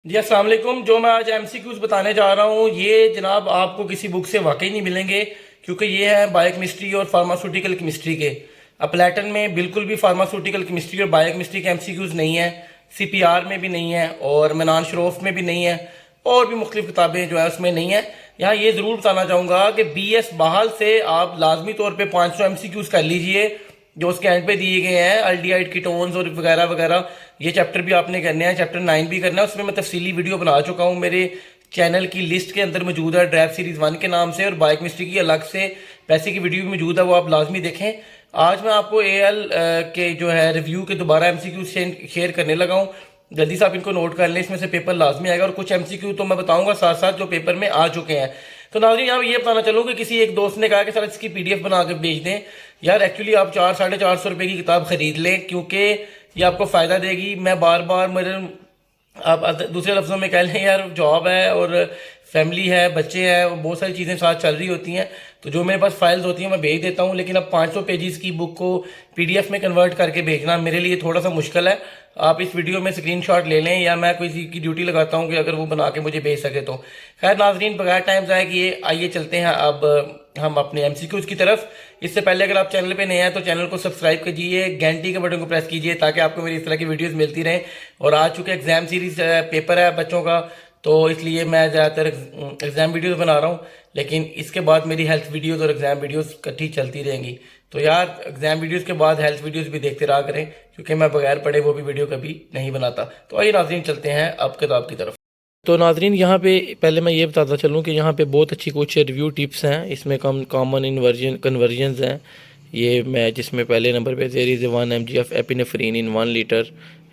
जी अस्सलाम वालेकुम। जो मैं आज एमसीक्यूज बताने जा रहा हूँ ये जनाब आपको किसी बुक से वाकई नहीं मिलेंगे, क्योंकि ये है बायोकेमिस्ट्री और फार्मास्यूटिकल केमिस्ट्री के। अपलैटन में बिल्कुल भी फार्मास्यूटिकल केमिस्ट्री और बायोकेमिस्ट्री के एमसीक्यूज नहीं है, सीपीआर में भी नहीं है और मनान शरोफ में भी नहीं है, और भी मुख्तलिफ किताबें जो है उसमें नहीं है। यहाँ ये ज़रूर बताना चाहूँगा कि BS बाहल से आप लाजमी तौर पर 500 एमसीक्यूज कर लीजिए जो उसके एंड पे दिए गए हैं, अल्डिहाइड कीटोन्स और वगैरह वगैरह। ये चैप्टर भी आपने करने हैं, चैप्टर 9 भी करना है। उसमें मैं तफसीली वीडियो बना चुका हूँ, मेरे चैनल की लिस्ट के अंदर मौजूद है, ड्राइव सीरीज 1 के नाम से, और बायोकेमिस्ट्री की अलग से पैसे की वीडियो भी मौजूद है, वो आप लाजमी देखें। आज मैं आपको AL के जो है रिव्यू के दोबारा MCQ शेयर करने लगा हूँ। जल्दी से आप इनको नोट कर लें, इसमें से पेपर लाजमी आएगा, और कुछ MCQ तो मैं बताऊंगा साथ साथ जो पेपर में आ चुके हैं। तो नाज़रीन यहाँ ये बताना चलूँ कि किसी एक दोस्त ने कहा कि सर इसकी PDF बना कर भेज दें। यार एक्चुअली आप 400-450 रुपये की किताब खरीद लें, क्योंकि ये आपको फ़ायदा देगी। मैं बार बार मेरे आप दूसरे लफ्ज़ों में कह लें यार, जॉब है और फैमिली है, बच्चे हैं, और बहुत सारी चीज़ें साथ चल रही होती हैं, तो जो मेरे पास फाइल्स होती हैं मैं भेज देता हूँ। लेकिन अब 500 पेजेस की बुक को PDF में कन्वर्ट करके भेजना मेरे लिए थोड़ा सा मुश्किल है। आप इस वीडियो में स्क्रीनशॉट ले लें, या मैं किसी की ड्यूटी लगाता हूँ कि अगर वो बना के मुझे भेज सके तो। खैर नाजरीन, बगैर टाइम ज़ाया किए आइए चलते हैं अब हम अपने MCQs की तरफ। इससे पहले अगर आप चैनल पे नए हैं तो चैनल को सब्सक्राइब कीजिए, घंटी के बटन को प्रेस कीजिए, ताकि आपको मेरी इस तरह की वीडियोस मिलती रहें। और आज चूँकि एग्ज़ाम सीरीज पेपर है बच्चों का, तो इसलिए मैं ज़्यादातर एग्ज़ाम वीडियोस बना रहा हूँ, लेकिन इसके बाद मेरी हेल्थ वीडियोस और एग्ज़ाम वीडियोस इकट्ठी चलती रहेंगी। तो यार एग्ज़ाम वीडियोस के बाद हेल्थ वीडियोस भी देखते रहा करें, क्योंकि मैं बगैर पढ़े वो भी वीडियो कभी नहीं बनाता। तो आइए नाज़रीन चलते हैं अब किताब की तरफ। तो नाजरीन यहाँ पे पहले मैं ये बताता चलूँ कि यहाँ पे बहुत अच्छी कुछ रिव्यू टिप्स हैं, इसमें कॉमन इन्वर्जन कन्वर्जन्स हैं। ये मैं जिसमें पहले नंबर पे there is 1 mg of epinephrine in 1 litre,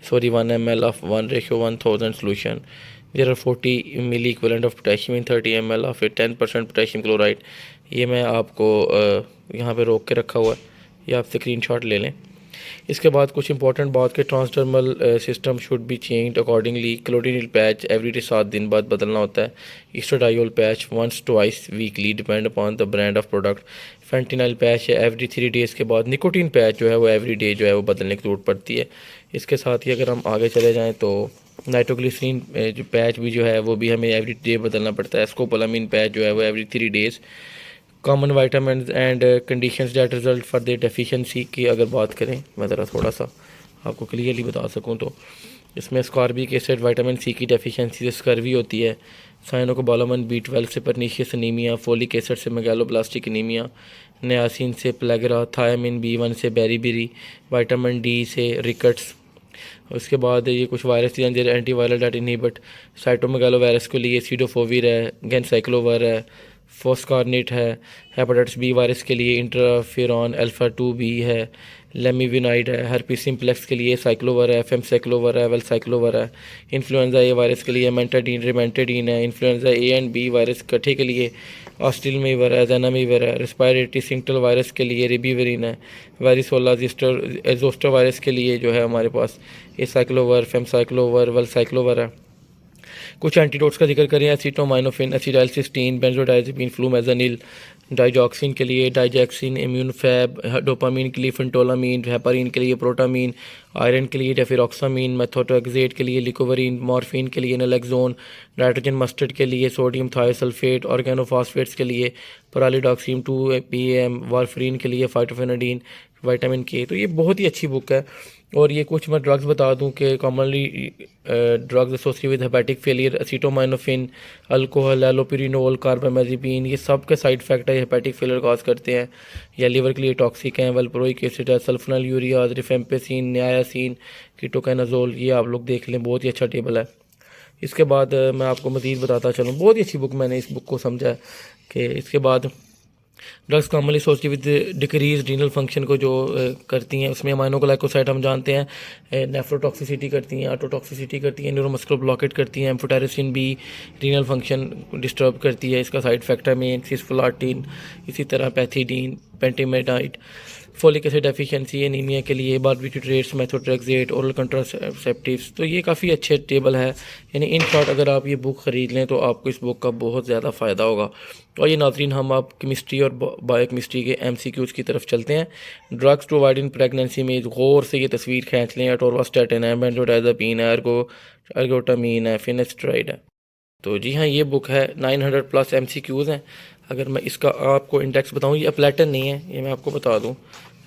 sorry 1 ml of 1:1000 solution. There are 40 milliequivalent of potassium in 30 ml of 10% potassium chloride. ये मैं आपको यहाँ पे रोक के रखा हुआ है, ये आप स्क्रीनशॉट ले लें। इसके बाद कुछ इंपॉर्टेंट बात के transdermal system should be changed accordingly. क्लोरिनिल पैच एवरी 7 दिन बाद बदलना होता है। Estradiol patch once twice weekly depend upon the brand of product. Fentanyl patch every 3 days के बाद। निकोटीन पैच जो है वो एवरी डे जो है वो बदलने की ज़रूरत पड़ती है। इसके साथ ही अगर हम आगे चले जाएँ तो नाइट्रोग्लिसरीन जो पैच भी जो है वो भी हमें एवरी डे बदलना पड़ता है। स्कोपोलामिन पैच जो है वो every 3 days. Common vitamin and conditions that result for the deficiency की अगर बात करें, मैं ज़रा थोड़ा सा आपको क्लियरली बता सकूं तो इसमें स्कॉर्बिक एसिड विटामिन C की डेफिशिएंसी से स्कर्वी होती है। साइनोकोबालामिन B12 से परनीशियस एनीमिया, फोलिक एसिड से मेगालोब्लास्टिक एनीमिया, नियासिन से प्लेगरा, थायमिन B1 से बेरीबेरी, विटामिन D से रिकट्स। उसके बाद ये कुछ virus antiviral that inhibit cytomegalovirus के लिए सीडोफोविर है, गेनसाइक्लोवर है, फोस्कारनेट है। हेपेटाइटिस B वायरस के लिए इंटरफेरॉन अल्फा 2B है, लेमिविनाइड है। हर्पीस सिम्प्लेक्स के लिए साइक्लोवर है, फेमसाइक्लोवर है, वेलसाइक्लोवर है। इन्फ्लुएंजा A वायरस के लिए मेंटाडीन रिमेंटाडीन है। Influenza A and B virus इकट्ठे के लिए ऑस्टिलमेवर है, जेनामेवर है। रेस्पिरेटरी सिंक्टल वायरस के लिए रिबीवेरिन है। वेरिसोला जोस्टर वायरस के लिए जो है हमारे पास एसाइक्लोवर, फेमसाइक्लोवर, वेलसाइक्लोवर है। कुछ एंटीडोट्स का जिक्र करें, एसिटोमाइनोफिन, एसिटाइलसिस्टीन, बेंजोडाइजेपिन, फ्लूमेजानिल। डाइजॉक्सिन के लिए डाइजैक्सिन, इम्यूनफैब। डोपामीन के लिए फेंटोलामीन, हेपारीन के लिए प्रोटामीन, आयरन के लिए डेफिरॉक्सामीन, मेथोट्रेक्सेट के लिए लिकोवरीन, मॉर्फिन के लिए नलेक्सोन, नाइट्रोजन मस्टर्ड के लिए सोडियम थायोसल्फेट, ऑर्गेनोफॉस्फेट्स के लिए परालीडॉक्सिम 2-PM, वारफरीन के लिए फाइटोफेनाडीन, विटामिन K। तो ये बहुत ही अच्छी बुक है। और ये कुछ मैं ड्रग्स बता दूं कि commonly drugs associated with hepatic failure, acetaminophen, alcohol, allopurinol, carbamazepine, ये सब के साइड इफेक्ट है, हेपेटिक फेलियर कॉज करते हैं या लिवर के लिए टॉक्सिक हैं। वेलप्रोइक एसिड है, sulfonylurea, rifampicin, niacin, ketoconazole, ये आप लोग देख लें, बहुत ही अच्छा टेबल है। इसके बाद मैं आपको मज़ीद बताता चलूँ, बहुत ही अच्छी बुक, मैंने इस बुक को समझा है कि इसके बाद drugs commonly associated with decrease renal function को जो करती हैं, उसमें अमाइनोग्लाइकोसाइड हम जानते हैं नेफ्रोटॉक्सिसिटी करती हैं, ऑटोटॉक्सिसिटी करती हैं, न्यूरोमस्कुलर ब्लॉकेट करती हैं। एम्फोटेरिसिन भी रीनल फंक्शन डिस्टर्ब करती है, इसका साइड इफेक्ट है मेन सिस्फोलाटिन, इसी तरह pethidine, pentamidine. Folic acid deficiency anaemia के लिए, बारबिट्यूरेट्स, मेथोट्रेक्सेट, ओरल कंट्रासेप्टिव्स। तो ये काफ़ी अच्छे टेबल है। यानी इन शॉर्ट अगर आप ये बुक ख़रीद लें तो आपको इस बुक का बहुत ज़्यादा फ़ायदा होगा। और ये नाज़रीन, हम आप केमिस्ट्री और बायोकेमिस्ट्री के MCQs की तरफ चलते हैं। Drugs to avoid in pregnancy में गौर से ये तस्वीर खींच लें। अटोरवास्टैटिन है, बेंजोडाइज़ापीन है, एर्गोटामीन है, फिनेस्ट्राइड है। तो जी हाँ, ये बुक है। 900 प्लस MCQs हैं। अगर मैं इसका आपको इंडेक्स बताऊँ, ये अपलेटन नहीं है, ये मैं आपको बता दूँ।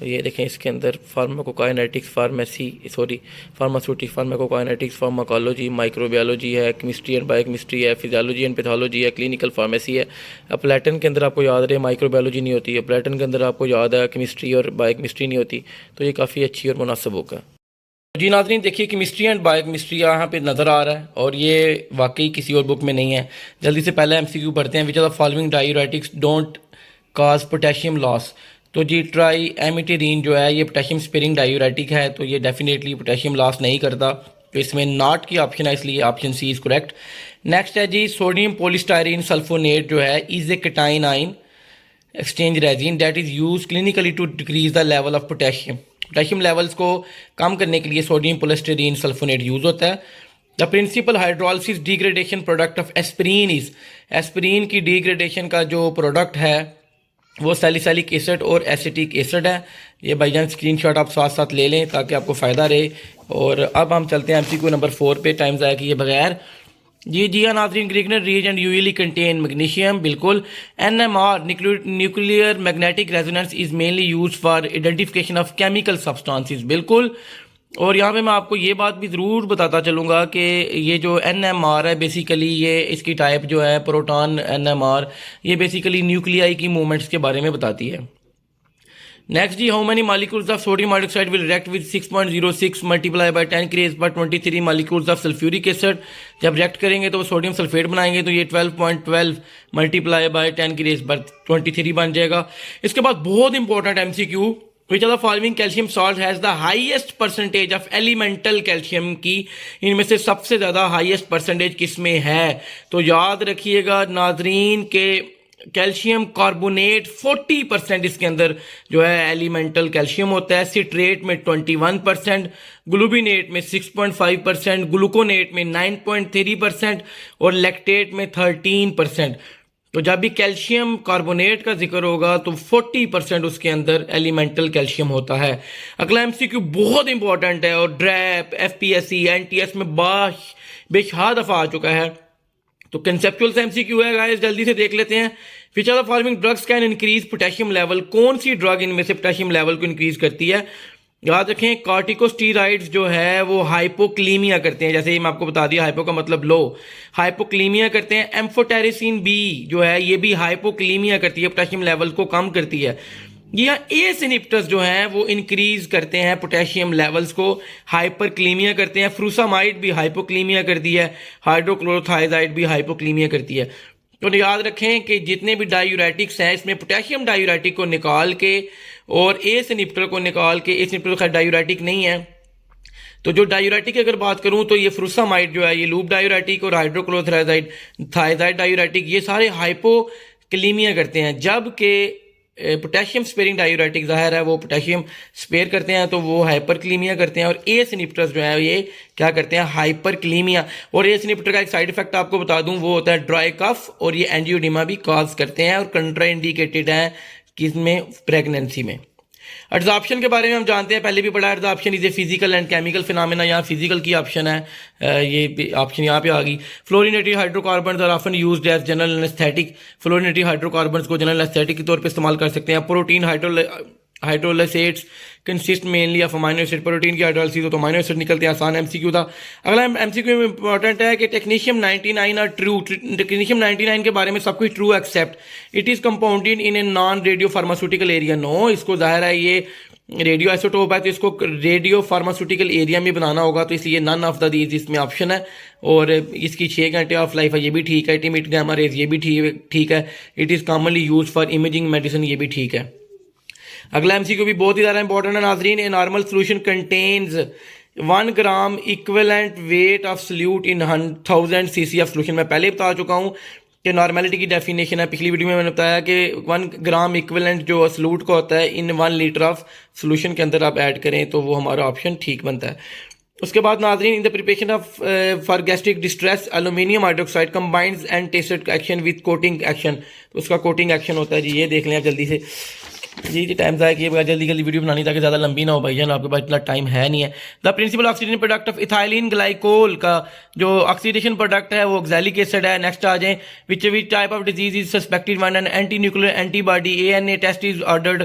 ये देखें, इसके अंदर pharmacokinetics, pharmaceutics, pharmacokinetics, pharmacology, microbiology है, केमिस्ट्री एंड बायोकेमिस्ट्री है, फिजियोलॉजी एंड पैथोलॉजी है, क्लिनिकल फार्मेसी है। अपलेटन के अंदर आपको याद रहे माइक्रोबायोलॉजी नहीं होती, अपलेटन के अंदर आपको याद है केमिस्ट्री और बायोकेमिस्ट्री नहीं होती। तो ये काफ़ी अच्छी और मुनासिब बुक है। जी नाज़रीन, देखिए केमिस्ट्री एंड बायोकेमिस्ट्री यहाँ पे नज़र आ रहा है और ये वाकई किसी और बुक में नहीं है। जल्दी से पहले MCQ पढ़ते हैं। Which are the following diuretics don't cause potassium loss. तो जी ट्राई एमिटेरिन जो है ये पोटेशियम स्पेयरिंग डायूरेटिक है, तो ये डेफिनेटली पोटेशियम लॉस नहीं करता। तो इसमें नॉट की ऑप्शन है, इसलिए option C is correct. Next है जी सोडियम पॉलीस्टायरीन सल्फोनेट जो है is a cation exchange resin that is use clinically to decrease the level of potassium. Potassium levels को कम करने के लिए सोडियम पॉलीस्टायरीन सल्फोनेट यूज़ होता है। The principal hydrolysis degradation product of aspirin is. Aspirin की degradation का जो प्रोडक्ट है वो सैलिसिलिक एसिड और एसिटिक एसिड है। ये भाईजान स्क्रीनशॉट आप साथ साथ ले लें ताकि आपको फ़ायदा रहे। और अब हम चलते हैं MCQ नंबर 4 पे, टाइम ज़ाया किए बगैर। जी हाँ नाज़रीन, ग्रीगनर रिएजेंट यूजुअली कंटेन मैग्नीशियम, बिल्कुल। NMR nuclear magnetic resonance is mainly use for identification of chemical substances, बिल्कुल। और यहाँ पे मैं आपको ये बात भी ज़रूर बताता चलूँगा कि ये जो NMR है बेसिकली ये इसकी टाइप जो है प्रोटॉन NMR, ये बेसिकली न्यूक्लियाई की मूवमेंट्स के बारे में बताती है। नेक्स्ट जी, how many molecules of sodium hydroxide will react with 6.06 multiply by 10 की रेज़ पर 23 मॉलिक्यूल्स ऑफ सल्फ्यूरिक एसिड। जब रिएक्ट करेंगे तो वो सोडियम सल्फेट बनाएंगे, तो ये 12.12 मल्टीप्लाई बाय 10 की रेज़ पर 23 बन जाएगा। इसके बाद बहुत important MCQ, which are the following calcium salt has the highest percentage of elemental calcium की। इनमें से सबसे ज़्यादा हाईएस्ट परसेंटेज किस में है? तो याद रखिएगा नाजरीन के कैल्शियम कार्बोनेट 40% इसके अंदर जो है एलिमेंटल कैल्शियम होता है। सिट्रेट में 21%, ग्लूबिनेट में 6.5%, ग्लूकोनेट में 9.3% और लैक्टेट में 13%। तो जब भी कैल्शियम कार्बोनेट का जिक्र होगा तो 40% उसके अंदर एलिमेंटल कैल्शियम होता है। अगला MCQ बहुत इंपॉर्टेंट है और ड्रैप, FPSC, NTS में बेशहा दफ़ा आ चुका है। तो कंसेप्चुअल MCQ है गाइस, जल्दी से देख लेते हैं। Which are the following drugs can increase potassium level. कौन सी ड्रग इनमें से पोटेशियम लेवल को इंक्रीज करती है? याद रखें, कॉर्टिकोस्टीराइड्स जो है वो हाइपोक्लीमिया करते हैं। जैसे ही मैं आपको बता दिया, हाइपो का मतलब लो, हाइपोक्लीमिया करते हैं। एम्फोटेरिसिन B जो है ये भी हाइपोक्लीमिया करती है, पोटेशियम लेवल को कम करती है। या एस इनहिबिटर्स जो हैं वो इंक्रीज करते हैं पोटेशियम लेवल्स को, हाइपरक्लीमिया करते हैं। फ्रूसामाइड भी हाइपोक्लीमिया करती है, हाइड्रोक्लोरोथाइजाइड भी हाइपोक्लीमिया करती है। तो याद रखें कि जितने भी डायूरेटिक्स हैं इसमें पोटेशियम डायूरेटिक को निकाल के और एस इनहिबिटर को निकाल के, एस इनहिबिटर का डायूरेटिक नहीं है। तो जो डायूरेटिक की अगर बात करूं तो ये फ्रूसामाइड जो है ये लूप डायूरेटिक और हाइड्रोक्लोरोथाइजाइड थाइजाइड डायूरेटिक ये सारे हाइपोक्लीमिया करते हैं। जबकि पोटेशियम स्पेयरिंग डायूरेटिक ज़ाहिर है वो पोटेशियम स्पेयर करते हैं, तो वो हाइपरक्लीमिया करते हैं। और एस इनहिबिटर्स जो है ये क्या करते हैं? हाइपरक्लीमिया। और एस इनहिबिटर का एक साइड इफेक्ट आपको बता दूं, वो होता है ड्राई कफ, और ये एंजियोडिमा भी कॉज करते हैं और कंट्राइंडिकेटेड है किसमें? प्रेगनेंसी में। एड्जॉर्प्शन के बारे में हम जानते हैं, पहले भी पढ़ा। Adsorption is a physical and chemical phenomena. यहाँ फिजिकल की ऑप्शन है, ये ऑप्शन यहाँ पे आ गई। Fluorinated hydrocarbons are often used as general anaesthetic. Fluorinated hydrocarbons को जनरल एनेस्थेटिक के तौर पे इस्तेमाल कर सकते हैं। Protein hydrolysates consist mainly of amino acid. Protein की हाइड्रोलाइसिस हो तो अमाइनो एसिड निकलते हैं। आसान MCQ था। अगला MCQ में इंपॉर्टेंट है कि टेक्नीशियम 99 आर ट्रू। टेक्नीशियम 99 के बारे में सब कुछ true except it is compounded in a non radio pharmaceutical area. No, इसको जाहिर है ये रेडियो आइसोटोप है तो इसको रेडियो फार्मास्यूटिकल एरिया में बनाना होगा, तो इसलिए नन ऑफ द दीज इसमें ऑप्शन है। और इसकी 6 घंटे ऑफ लाइफ है, ये भी ठीक है। इमिट गामा रेज ये भी ठीक है। It is commonly use for imaging medicine, ये भी ठीक है। अगला MCQ भी बहुत ही ज़्यादा इंपॉर्टेंट है नाजरीन। A normal solution contains 1 gram equivalent weight of solute in 1000 cc of solution. मैं पहले बता चुका हूँ कि नॉर्मेलिटी की डेफिनेशन है। पिछली वीडियो में मैंने बताया कि 1 ग्राम इक्विवेलेंट जो सॉल्यूट का होता है इन 1 लीटर ऑफ सोल्यूशन के अंदर आप ऐड करें तो वो हमारा ऑप्शन ठीक बनता है। उसके बाद नाज़रीन, in the preparation of for gastric distress aluminium hydroxide combines and tested action with coating action, तो उसका कोटिंग एक्शन होता है जी, ये देख लें आप जल्दी से। जी टाइम ज़ाया किए बगैर जल्दी जल्दी वीडियो बनानी ताकि ज़्यादा लंबी ना हो भाईजान, आपके पास इतना टाइम है नहीं है। The principal oxidation product of ethylene glycol का जो ऑक्सीडेशन प्रोडक्ट है वो ऑक्सैलिक एसिड है। नेक्स्ट आ जाए, which type of disease is suspected when an anti nuclear antibody ANA test is ordered.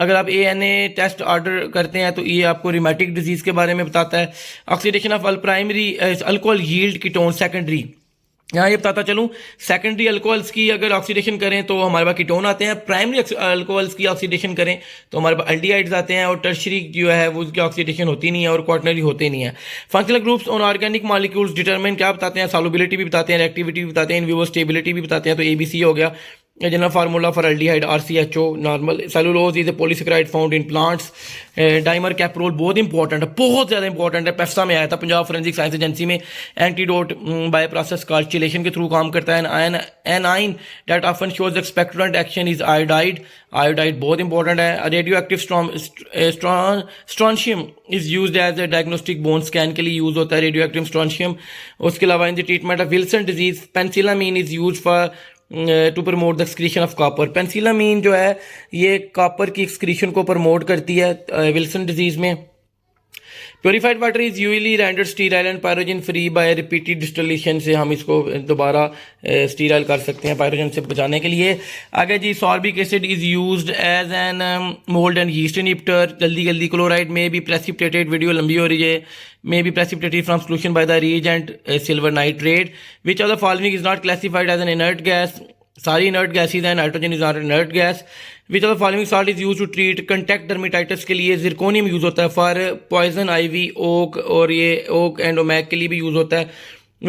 अगर आप ANA टेस्ट ऑर्डर करते हैं तो ये आपको रिमेटिक डिजीज़ के बारे में बताता है। Oxidation of primary alcohol yield ketone secondary, यहाँ ये बताता चलूँ सेकेंडरी अल्कोहल्स की अगर ऑक्सीडेशन करें तो हमारे पास कीटोन आते हैं, प्राइमरी अल्कोहल्स की ऑक्सीडेशन करें तो हमारे पास एल्डिहाइड्स आते हैं, और टर्शरी जो है वो उसकी ऑक्सीडेशन होती नहीं है और क्वाटरनरी होते नहीं है। Functional groups on organic molecules determine क्या बताते हैं, सॉल्युबिलिटी भी बताते हैं, रिएक्टिविटी भी बताते हैं, इन विवो स्टेबिलिटी भी बताते हैं। तो ABC हो गया general formula for aldehyde RCHO normal. Cellulose is a polysaccharide found in plants. Dimercaprol बहुत इंपॉर्टेंट है, बहुत ज़्यादा इंपॉर्टेंट है, पेप्सा में आया था, पंजाब फोरेंसिक साइंस एजेंसी में। एंटीडोट बाय प्रोसेस कार्चिलेशन के थ्रू काम करता है। Anion that often shows expectorant action is iodide, iodide बहुत इंपॉर्टेंट है। Radio active strontium is used as a diagnostic bone scan के लिए यूज होता है रेडियो एक्टिव स्ट्रॉन्शियम। उसके अलावा in the treatment of Wilson disease penicillamine is use for to promote the excretion of copper. Penicillamine जो है ये copper की एक्सक्रीशन को प्रमोट करती है विल्सन डिजीज में। Purified water is usually rendered sterile and pyrogen free by repeated distillation से हम इसको दोबारा स्टीराइल कर सकते हैं पायरोजन से बचाने के लिए। आगे जी, sorbic acid is used as an mould and yeast inhibitor. जल्दी जल्दी, क्लोराइड में भी प्रेसिपिटेटेड, वीडियो लंबी हो रही है, may be precipitated from solution by the reagent silver nitrate. Which of the following is not classified as an inert gas? सारी inert gases हैं, nitrogen is not an inert gas. Which of the following salt is used to treat contact dermatitis के लिए zirconium use होता है, for poison ivy, oak और ये oak and omac के लिए भी यूज होता है।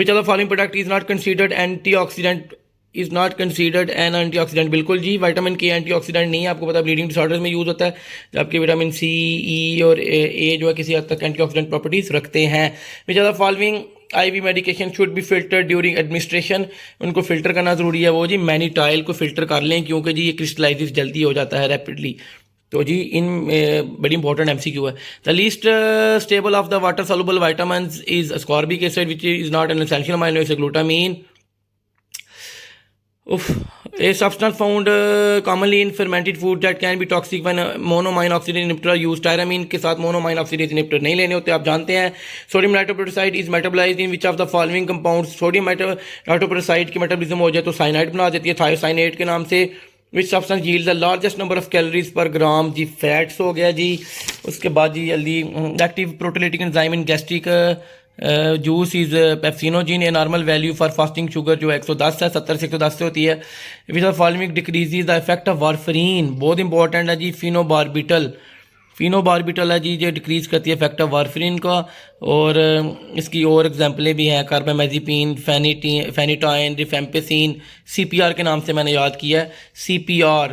Which of the following product is not considered antioxidant? Is not considered N antioxidant, बिल्कुल जी, विटामिन के एंटीऑक्सीडेंट नहीं है, आपको पता है ब्लीडिंग डिसऑर्डर्स में यूज होता है, जबकि विटामिन C, E और A जो है किसी हद तक एंटीऑक्सीडेंट प्रॉपर्टीज रखते हैं। Which are the following IV medication should be filter during administration, उनको फिल्टर करना जरूरी है, वो जी मैनीटाइल को फिल्टर कर लें क्योंकि जी ये क्रिस्टलाइसिस जल्दी हो जाता है रैपिडली। तो जी इन बड़ी इंपॉर्टेंट MCQ है। The least stable of the water soluble vitamins is ascorbic acid which is not an essential amino acid, glutamine. A substance found commonly in fermented food that can be toxic when monoamine oxidase inhibitor used. Tyramine के साथ monoamine oxidase inhibitor नहीं लेने होते, आप जानते हैं। Sodium nitroprusside is metabolized in which of the following compounds? Sodium nitroprusside की metabolism हो जाए तो साइनाइड बना देती है थायोसाइनेट के नाम से। Which substance yields the largest number of calories per gram? जी फैट्स हो गया जी। उसके बाद जी जल्दी, active proteolytic enzyme in gastric juice is pepsinogen. A normal value for fasting sugar जो 110 है, 70 से 110 से होती है। Which are following decrease the effect of warfarin, बहुत इंपॉर्टेंट है जी। फिनोबार्बिटल, फिनोबार्बिटल है जी, ये डिक्रीज करती है इफेक्ट ऑफ वारफरीन का। और इसकी और एग्जांपलें भी हैं, कार्बामेजिपिन, फेनिटाइन, रिफेम्पेसिन, CPR के नाम से मैंने याद किया है। CPR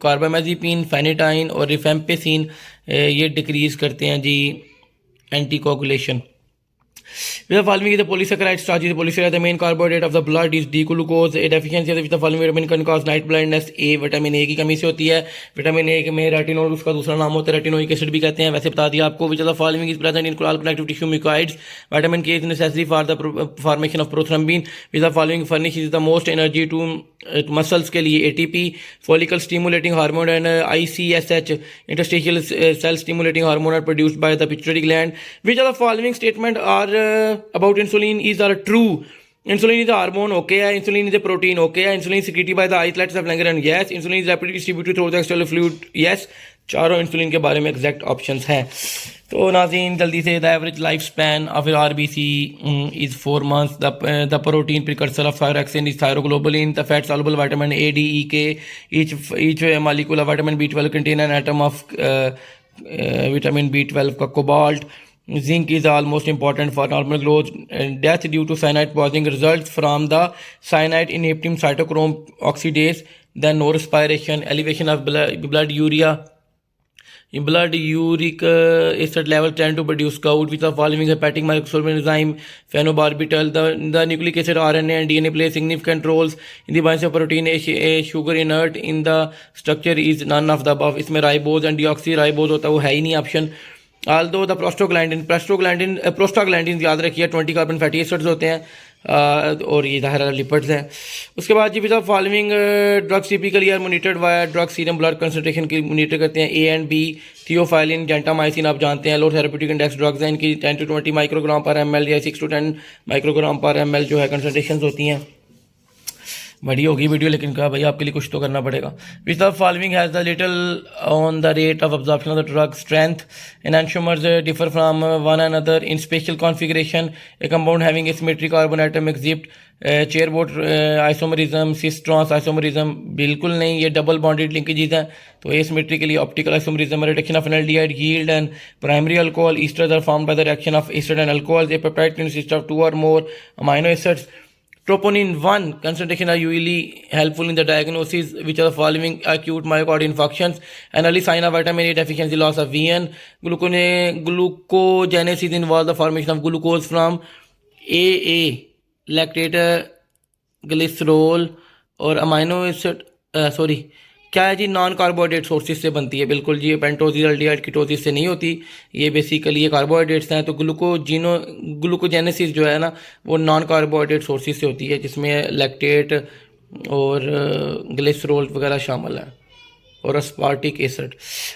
कार्बामेजिपिन, फेनिटाइन और रिफेम्पेसिन ये डिक्रीज करते हैं जी anticoagulation. With the following is the polysaccharide starches. The polysaccharide, the main carbohydrate of the blood is D-glucose. A deficiency of the following vitamin can cause night blindness. A vitamin A की कमी से होती है। Vitamin A में retinol उसका दूसरा नाम होता है, रेटिनोइक एसिड भी कहते हैं, वैसे बता दिया आपको। Which of the following is present in all connective tissue mucoids? Vitamin K is necessary for the formation of prothrombin. Which of the following furnishes the most energy to muscles के लिए? ATP, follicle stimulating hormone and ICSH, interstitial cell stimulating hormone are produced by the pituitary gland. Which of the following statement are about insulin is are true? Insulin is a hormone, okay है। Insulin is a protein, okay है। Insulin is secreted by the islets of Langerhans, yes। Insulin is rapidly distributed through the external fluid, yes। चारों insulin के बारे में exact options हैं। तो नाज़रीन जल्दी से, the average life span of RBC is 4 months। The protein precursor of thyroxine is thyroglobulin. The fat soluble vitamin A, D, E, K, each molecule of vitamin B12 contain an atom of vitamin B12 का cobalt. Zinc is almost important for normal growth. Death due to cyanide poisoning results from the cyanide inhibiting cytochrome oxidase, then no respiration, elevation of blood urea, In blood, uric acid level tend to produce gout, which are following hepatic microsolvent enzyme, phenobarbital. The nucleic acid, RNA, and DNA play significant roles in the binding of protein. A sugar inert in the structure is none of the above. इसमें ribose and deoxyribose होता है, वो है ही नहीं option. Aldous the prostaglandin याद रखिए 20 carbon fatty acids होते हैं, और ये ज़ाहिर लिपिड्स हैं. उसके बाद जी भी following drugs typically are monitored via drug serum blood concentration की मोनिटर करते हैं. A and B theophylline, gentamicin आप जानते हैं, लो थेरेप्यूटिक इंडेक्स ड्रग्स हैं. इनकी 10 to 20 माइक्रोग्राम पर एमएल या 6 to 10 माइक्रोग्राम पर एमएल जो है कंसंट्रेशन होती हैं. बड़ी होगी वीडियो, लेकिन कहा भाई आपके लिए कुछ तो करना पड़ेगा. Which the following has the little on the rate of absorption of the drug strength. Enantiomers differ from one another in special configuration. A compound having asymmetric carbon atom exhibit चेयरबोर्ड आइसोमरिज्म, सिस ट्रांस आइसोमरिज्म. बिल्कुल नहीं, ये double bonded linkages हैं. तो asymmetric के लिए optical isomerism, reduction of an aldehyde yield and primary alcohol. Esters are formed by the reaction of ester and alcohol. A peptide consist of 2 or more amino acids. Troponin 1 concentration are usually helpful in the diagnosis which are the following: acute myocardial infarctions, an early sign of vitamin A deficiency, loss of VN. Glucogenesis involves the formation of glucose from AA, lactate, glycerol और amino acid क्या है जी, non carbohydrate sources से बनती है. बिल्कुल जी, पेंटोसिस aldehyde ketosis से नहीं होती. ये बेसिकली ये कार्बोहाइड्रेट्स हैं. तो ग्लूकोजेनेसिस जो है ना, वो नॉन कार्बोहाइड्रेट सोर्सेज से होती है, जिसमें लैक्टेट और ग्लिसरॉल वगैरह शामिल है, और aspartic acid.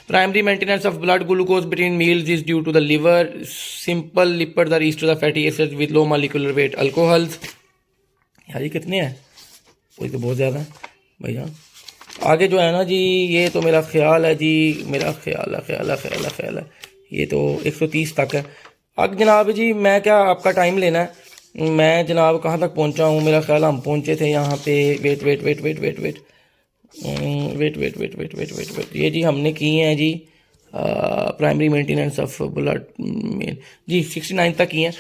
Primary maintenance of blood glucose between meals is due to the liver. Simple lipids are esters of fatty acids with low molecular weight. Alcohols यार ये कितने हैं, कोई तो बहुत ज़्यादा है भैया. आगे जो है ना जी, ये तो मेरा ख्याल है जी, मेरा ख्याल है ये तो 130 तक है. अब जनाब जी मैं क्या आपका टाइम लेना है, मैं जनाब कहाँ तक पहुँचा हूँ. मेरा ख्याल हम पहुँचे थे यहाँ पे. वेट ये जी हमने की हैं जी प्राइमरी मेंटेनेंस ऑफ ब्लड में जी 69 तक की हैं.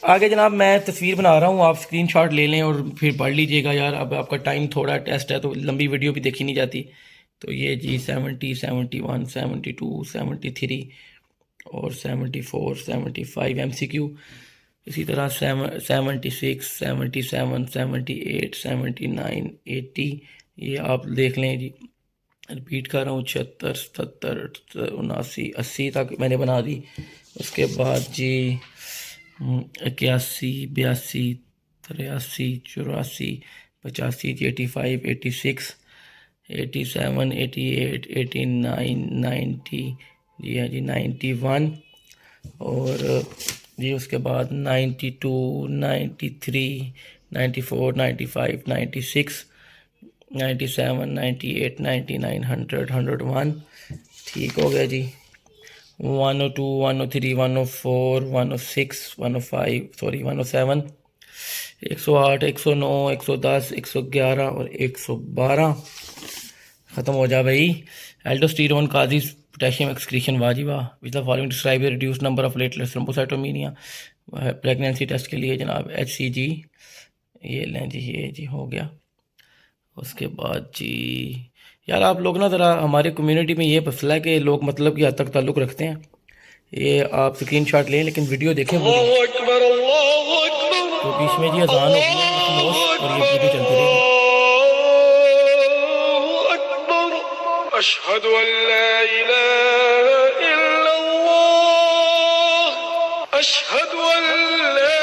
आगे जनाब मैं तस्वीर बना रहा हूँ, आप स्क्रीनशॉट ले लें और फिर पढ़ लीजिएगा. यार अब आपका टाइम थोड़ा टेस्ट है, तो लंबी वीडियो भी देखी नहीं जाती. तो ये जी 70, 71, 72, 73 और 74, 75 MCQ. इसी तरह 76, 77, 78, 79, 80 ये आप देख लें जी. रिपीट कर रहा हूँ, 76, 77, 79, 80 तक मैंने बना दी. उसके बाद जी 81, 82, 83, 84, 85, 85, 86, 87, 88, 89, 90 जी हाँ जी 91 और जी उसके बाद 92, 93, 94, 95, 96, 97, 98, 99, 100, 101. ठीक हो गया जी. 102, 103, 104, 106, 105 सॉरी 107, 108, 109, 110, 111 और 112. ख़त्म हो जा भाई. एल्डोस्टेरोन काजिज पोटेशियम एक्सक्रीशन वाजिबा. Which the following describe the reduce number of platelets thrombocytopenia. Pregnancy test के लिए जनाब HCG ये लें जी, ये जी हो गया. उसके बाद जी यार आप लोग ना ज़रा हमारे कम्युनिटी में ये मसला है कि लोग मतलब की हद तक ताल्लुक़ रखते हैं. ये आप स्क्रीनशॉट लें लेकिन वीडियो देखें पूरी, तो बीच में जी अजान होगी और ये वीडियो चलती रहेगी. अशहदु अल्ला इलाहा इल्लल्लाह, अशहदु अल्ला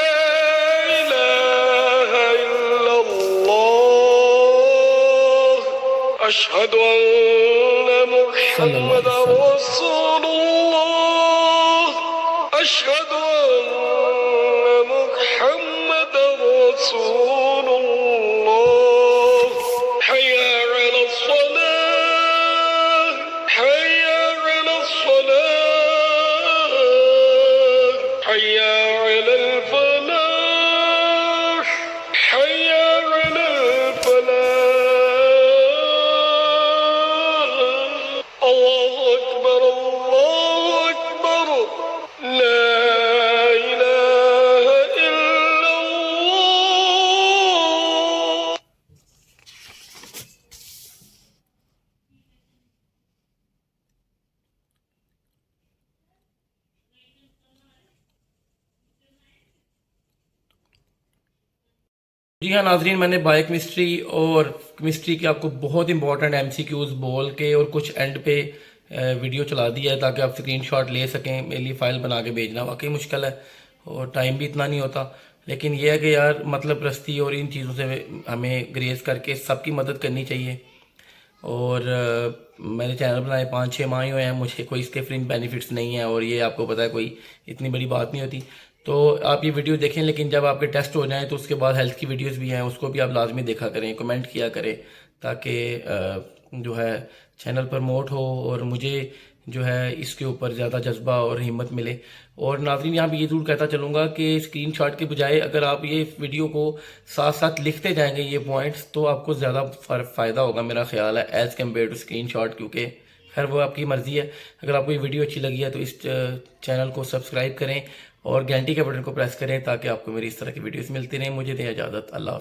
इलाहा इल्लल्लाह, अशहदु अन्ना मुहम्मदर रसूलुल्लाह, अशहदु अन्ना मुहम्मदर रसूलुल्लाह. हय्या अलस सलाह, हय्या अलस सलाह, हय्या अलल फलाह, हय्या अलल फलाह. अल्लाहु अकबर, अल्लाहु जी हाँ नाजरीन, मैंने बायोकेमिस्ट्री और केमिस्ट्री के आपको बहुत इंपॉर्टेंट एमसीक्यूज बोल के और कुछ एंड पे वीडियो चला दिया है ताकि आप स्क्रीनशॉट ले सकें। मेरे लिए फ़ाइल बना के भेजना वाकई मुश्किल है और टाइम भी इतना नहीं होता, लेकिन यह है कि यार मतलब प्रस्ती और इन चीज़ों से हमें ग्रेस करके सबकी मदद करनी चाहिए। और मैंने चैनल बनाए 5-6 माह ही हुए हैं, मुझे कोई इसके फ्रिंज बेनिफिट्स नहीं है और ये आपको पता है कोई इतनी बड़ी बात नहीं होती। तो आप ये वीडियो देखें, लेकिन जब आपके टेस्ट हो जाएं तो उसके बाद हेल्थ की वीडियोस भी हैं, उसको भी आप लाजमी देखा करें, कमेंट किया करें ताकि जो है चैनल प्रमोट हो और मुझे जो है इसके ऊपर ज़्यादा जज्बा और हिम्मत मिले। और नाज़रीन यहाँ भी ये ज़रूर कहता चलूँगा कि स्क्रीनशॉट के बजाय अगर आप ये वीडियो को साथ साथ लिखते जाएंगे ये पॉइंट्स तो आपको ज़्यादा फ़ायदा होगा मेरा ख्याल है एज़ कम्पेयर टू स्क्रीनशॉट। क्योंकि खैर वो आपकी मर्ज़ी है। अगर आपको ये वीडियो अच्छी लगी है तो इस चैनल को सब्सक्राइब करें और घंटी के बटन को प्रेस करें ताकि आपको मेरी इस तरह की वीडियोस मिलती रहें। मुझे दें इजाज़त। अल्लाह।